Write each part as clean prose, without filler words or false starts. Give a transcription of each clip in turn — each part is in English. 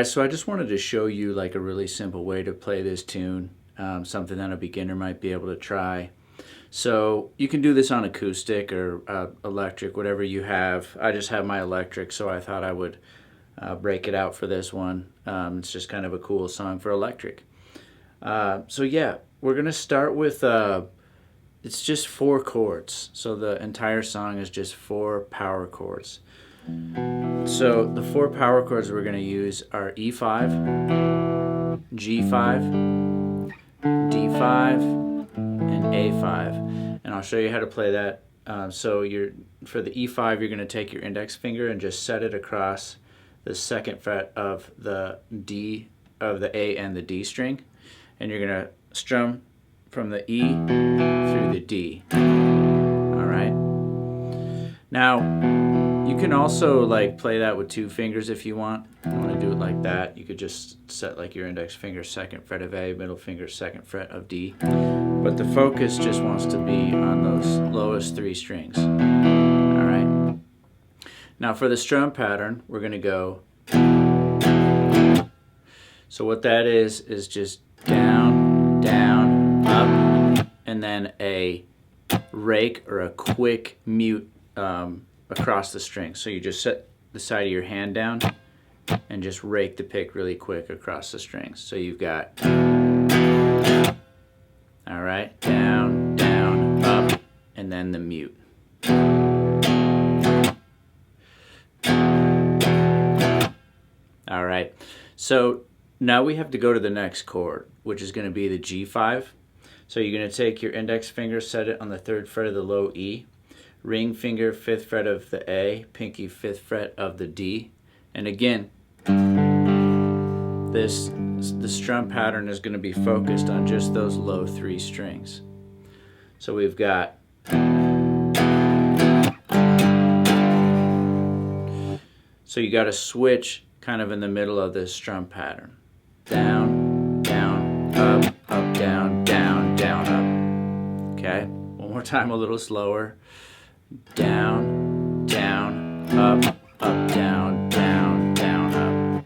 Alright, so I just wanted to show you like a really simple way to play this tune, something that a beginner might be able to try. So you can do this on acoustic or electric, whatever you have. I just have my electric, so I thought I would break it out for this one. It's just kind of a cool song for electric. So yeah, we're going to start with, it's just 4 chords. So the entire song is just 4 power chords. So the 4 power chords we're going to use are E5, G5, D5, and A5. And I'll show you how to play that. So for the E5, you're going to take your index finger and just set it across the 2nd fret of the A and the D string. And you're going to strum from the E through the D. Alright? Now, you can also like play that with 2 fingers if you want. If you want to do it like that, you could just set like your index finger 2nd fret of A, middle finger 2nd fret of D. But the focus just wants to be on those lowest 3 strings. Alright? Now for the strum pattern, we're going to go. So what that is just down, down, up, and then a rake or a quick mute across the string. So you just set the side of your hand down and just rake the pick really quick across the strings. So you've got, alright, down, down, up, and then the mute. Alright, so now we have to go to the next chord, which is going to be the G5. So you're going to take your index finger, set it on the 3rd fret of the low E, ring finger 5th fret of the A, pinky 5th fret of the D. And again, the strum pattern is going to be focused on just those low 3 strings. So we've got, so you got to switch kind of in the middle of this strum pattern. Down, down, up, up, down, down, down, up. Okay, one more time, a little slower. Down, down, up, up, down, down, down, up.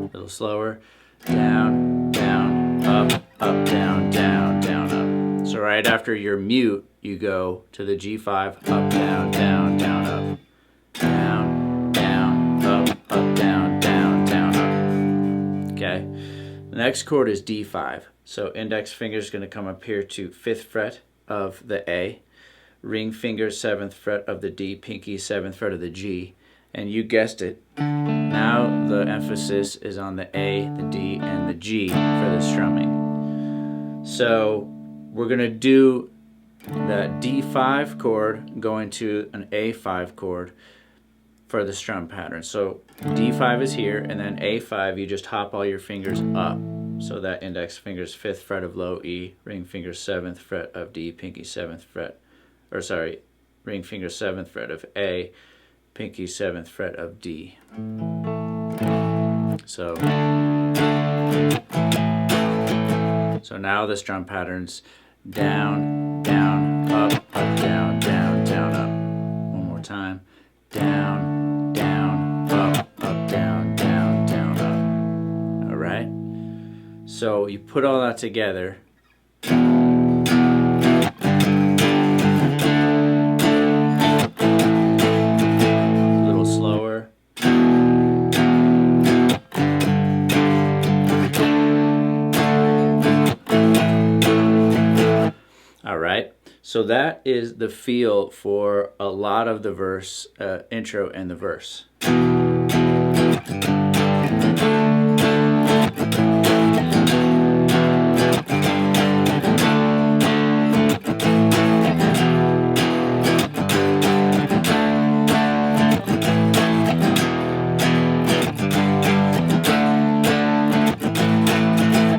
A little slower. Down, down, up, up, down, down, down, up. So right after your mute, you go to the G5, up, down, down, down, up. Down, down, up, up, down, down, down, up. Okay? The next chord is D5. So index finger is going to come up here to 5th fret of the A, ring finger 7th fret of the D, pinky 7th fret of the G, and you guessed it, now the emphasis is on the A, the D, and the G for the strumming. So we're going to do that D5 chord going to an A5 chord for the strum pattern. So D5 is here, and then A5 you just hop all your fingers up. So that index finger's 5th fret of low E, ring finger 7th fret of D, pinky 7th fret, or sorry, ring finger 7th fret of A, pinky 7th fret of D. So now the strum pattern's down, down, up, up, down, down, down, up. One more time. Down, down, up, up, down, down, down, up. Alright? So you put all that together. A little slower. Alright? So that is the feel for a lot of the verse, intro and the verse.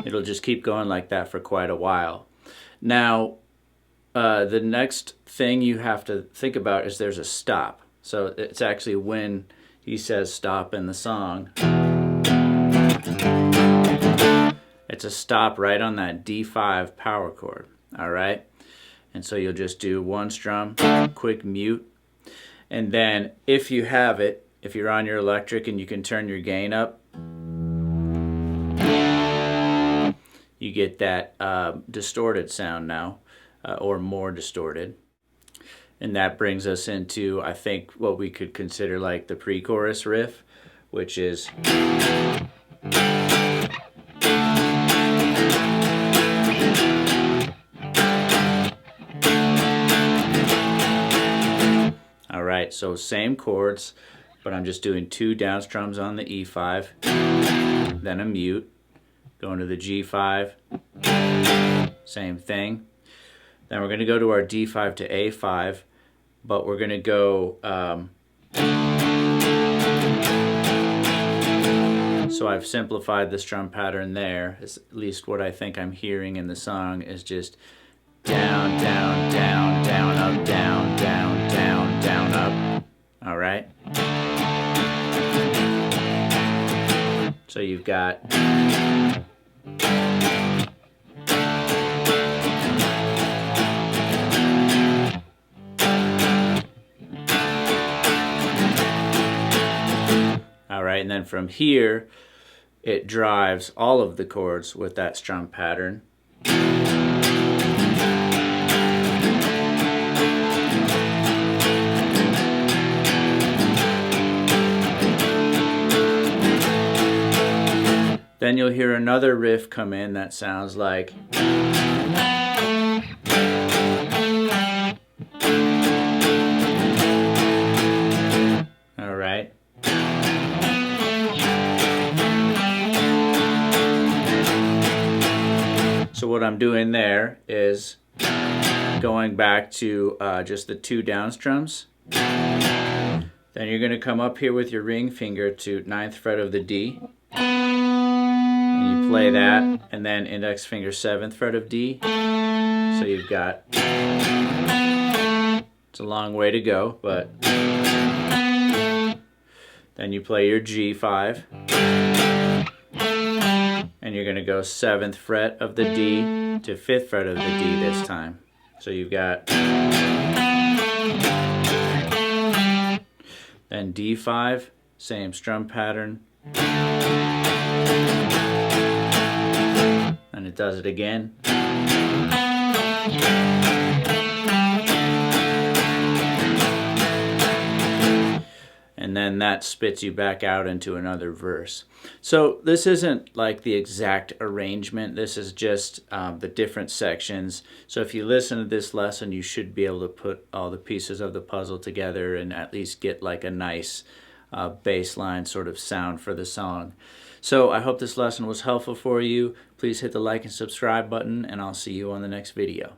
It'll just keep going like that for quite a while. Now, the next thing you have to think about is there's a stop. So it's actually when he says stop in the song. It's a stop right on that D5 power chord. All right? And so you'll just do one strum, quick mute, and then if you have it, if you're on your electric and you can turn your gain up, you get that distorted sound now, or more distorted. And that brings us into, I think, what we could consider like the pre-chorus riff, which is all right, so same chords, but I'm just doing 2 down strums on the E5, then a mute, going to the G5, same thing. Then we're going to go to our D5 to A5, but we're going to go, so I've simplified the strum pattern there. At least what I think I'm hearing in the song is just down, down, down, down, up, down, down, down, down, up. All right? So you've got and then from here it drives all of the chords with that strum pattern. Then you'll hear another riff come in that sounds like all right. So what I'm doing there is going back to just the 2 down strums. Then you're going to come up here with your ring finger to 9th fret of the D. And you play that, and then index finger 7th fret of D. So you've got, it's a long way to go, but then you play your G5. And you're going to go 7th fret of the D to 5th fret of the D this time. So you've got then D5, same strum pattern. And it does it again. And then that spits you back out into another verse. So this isn't like the exact arrangement. This is just the different sections. So if you listen to this lesson, you should be able to put all the pieces of the puzzle together and at least get like a nice bass line sort of sound for the song. So I hope this lesson was helpful for you. Please hit the like and subscribe button, and I'll see you on the next video.